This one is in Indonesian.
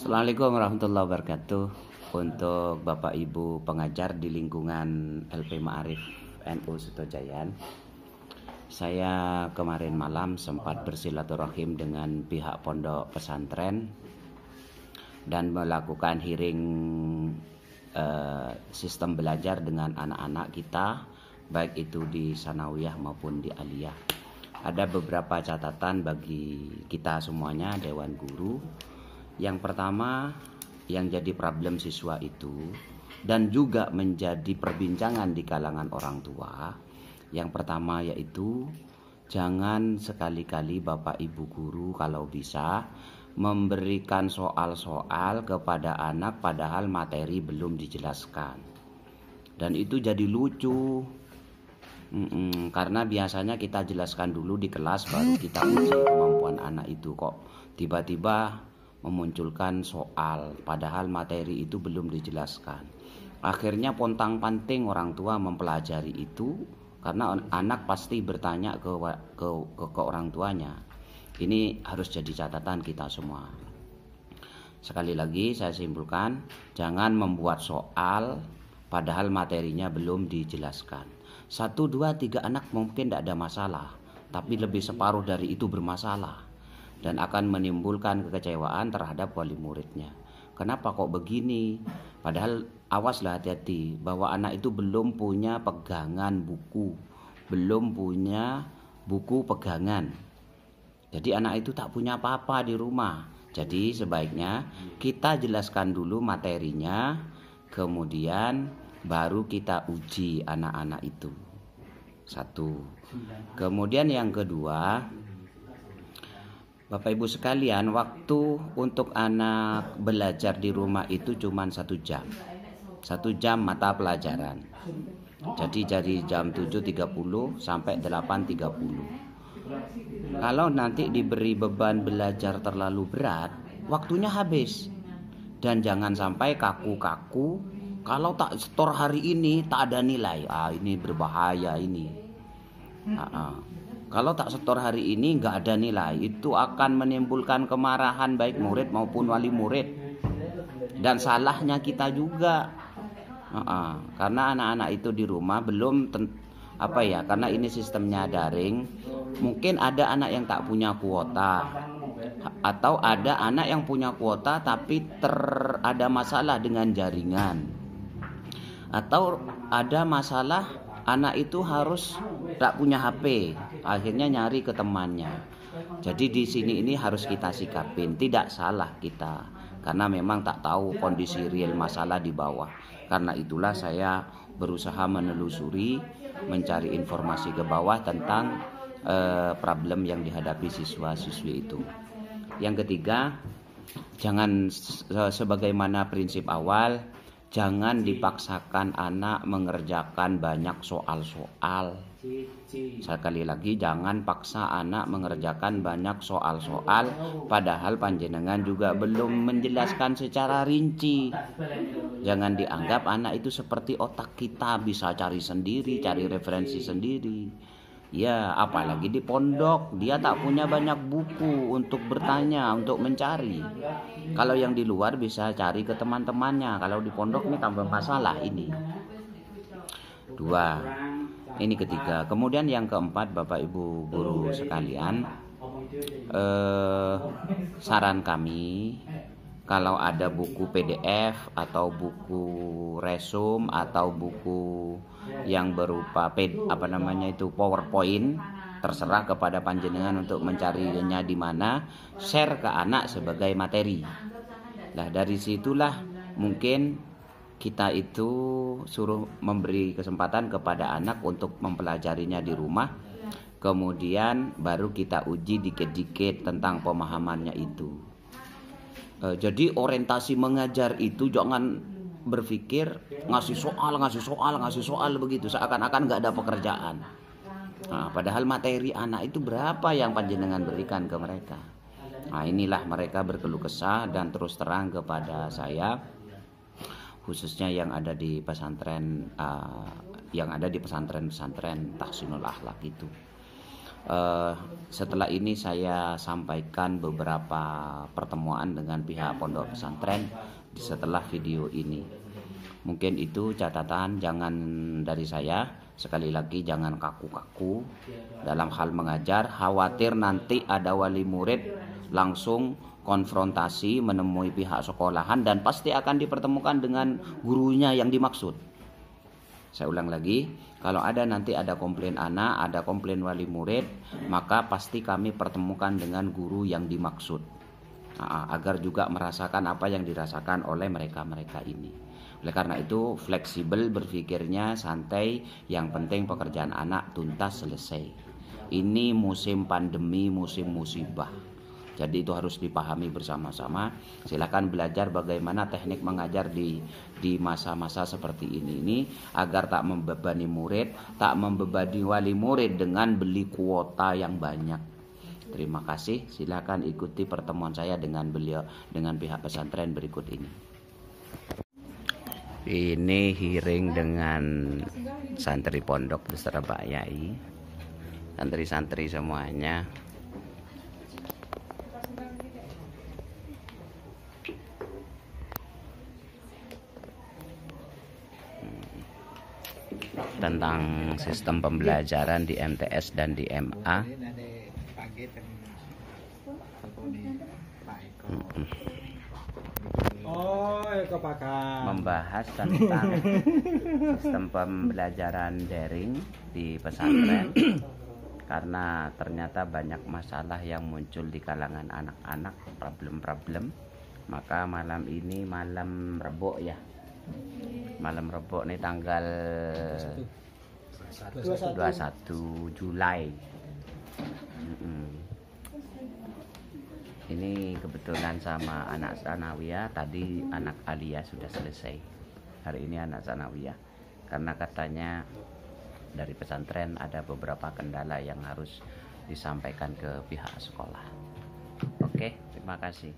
Assalamualaikum warahmatullahi wabarakatuh. Untuk Bapak Ibu pengajar di lingkungan LP Ma'arif NU Sutojayan, saya kemarin malam sempat bersilaturahim dengan pihak pondok pesantren dan melakukan hearing sistem belajar dengan anak-anak kita, baik itu di sanawiyah maupun di aliyah. Ada beberapa catatan bagi kita semuanya, Dewan Guru. Yang pertama, yang jadi problem siswa itu dan juga menjadi perbincangan di kalangan orang tua, yang pertama yaitu jangan sekali-kali Bapak Ibu guru kalau bisa memberikan soal-soal kepada anak padahal materi belum dijelaskan. Dan itu jadi lucu. Karena biasanya kita jelaskan dulu di kelas baru kita uji kemampuan anak itu, kok tiba-tiba memunculkan soal padahal materi itu belum dijelaskan. Akhirnya pontang-panting orang tua mempelajari itu karena anak pasti bertanya ke orang tuanya. Ini harus jadi catatan kita semua. Sekali lagi saya simpulkan, jangan membuat soal padahal materinya belum dijelaskan. 1, 2, 3 anak mungkin tidak ada masalah, tapi lebih separuh dari itu bermasalah dan akan menimbulkan kekecewaan terhadap wali muridnya. Kenapa kok begini? Padahal awaslah, hati-hati bahwa anak itu belum punya pegangan buku, belum punya buku pegangan. Jadi anak itu tak punya apa-apa di rumah. Jadi sebaiknya kita jelaskan dulu materinya, kemudian baru kita uji anak-anak itu. 1. Kemudian yang kedua, Bapak Ibu sekalian, waktu untuk anak belajar di rumah itu cuma 1 jam. 1 jam mata pelajaran. Jadi dari jam 7.30 sampai 8.30. Kalau nanti diberi beban belajar terlalu berat, waktunya habis. Dan jangan sampai kaku-kaku, kalau tak setor hari ini tak ada nilai. Ini berbahaya ini. Kalau tak setor hari ini nggak ada nilai, itu akan menimbulkan kemarahan baik murid maupun wali murid. Dan salahnya kita juga. Karena anak-anak itu di rumah belum karena ini sistemnya daring. Mungkin ada anak yang tak punya kuota, atau ada anak yang punya kuota tapi ada masalah dengan jaringan, atau ada masalah anak itu harus tak punya HP, akhirnya nyari ke temannya. Jadi di sini ini harus kita sikapin, tidak salah kita, karena memang tak tahu kondisi real masalah di bawah. Karena itulah saya berusaha menelusuri, mencari informasi ke bawah tentang problem yang dihadapi siswa-siswi itu. Yang ketiga, jangan sebagaimana prinsip awal, jangan dipaksakan anak mengerjakan banyak soal-soal. Sekali lagi, jangan paksa anak mengerjakan banyak soal-soal padahal panjenengan juga belum menjelaskan secara rinci. Jangan dianggap anak itu seperti otak kita, bisa cari sendiri, cari referensi sendiri. Ya, apalagi di pondok, dia tak punya banyak buku untuk bertanya, untuk mencari. Kalau yang di luar bisa cari ke teman-temannya, kalau di pondok ini tambah masalah ini. 2. Ini ketiga. Kemudian yang keempat, Bapak Ibu guru sekalian, saran kami, kalau ada buku PDF atau buku resum atau buku yang berupa PowerPoint, terserah kepada panjenengan untuk mencarinya di mana, share ke anak sebagai materi. Nah, dari situlah mungkin kita itu suruh memberi kesempatan kepada anak untuk mempelajarinya di rumah. Kemudian baru kita uji dikit-dikit tentang pemahamannya itu. Jadi orientasi mengajar itu jangan berpikir ngasih soal begitu, seakan-akan nggak ada pekerjaan. Padahal materi anak itu berapa yang panjenengan berikan ke mereka. Inilah mereka berkeluh kesah dan terus terang kepada saya, khususnya yang ada di pesantren, pesantren Tahsinul Akhlak itu. Setelah ini saya sampaikan beberapa pertemuan dengan pihak pondok pesantren setelah video ini. Mungkin itu catatan, jangan dari saya. Sekali lagi jangan kaku-kaku dalam hal mengajar. Khawatir nanti ada wali murid langsung konfrontasi menemui pihak sekolahan dan pasti akan dipertemukan dengan gurunya yang dimaksud. Saya ulang lagi, kalau nanti ada komplain anak, ada komplain wali murid, maka pasti kami pertemukan dengan guru yang dimaksud. Agar juga merasakan apa yang dirasakan oleh mereka-mereka ini. Oleh karena itu, fleksibel berpikirnya, santai, yang penting pekerjaan anak tuntas selesai. Ini musim pandemi, musim musibah. Jadi itu harus dipahami bersama-sama. Silakan belajar bagaimana teknik mengajar di masa-masa seperti ini agar tak membebani murid, tak membebani wali murid dengan beli kuota yang banyak. Terima kasih. Silakan ikuti pertemuan saya dengan pihak pesantren berikut ini. Ini hearing dengan santri pondok beserta Pak Yai, santri-santri semuanya. Tentang sistem pembelajaran di MTS dan di MA. Membahas tentang sistem pembelajaran daring di pesantren karena ternyata banyak masalah yang muncul di kalangan anak-anak, problem-problem. Maka malam ini malam Rebo ya. Malam Rebo nih tanggal 21 Julai. Ini kebetulan sama anak sanawiyah, tadi anak aliyah sudah selesai. Hari ini anak sanawiyah. Karena katanya dari pesantren ada beberapa kendala yang harus disampaikan ke pihak sekolah. Oke, terima kasih.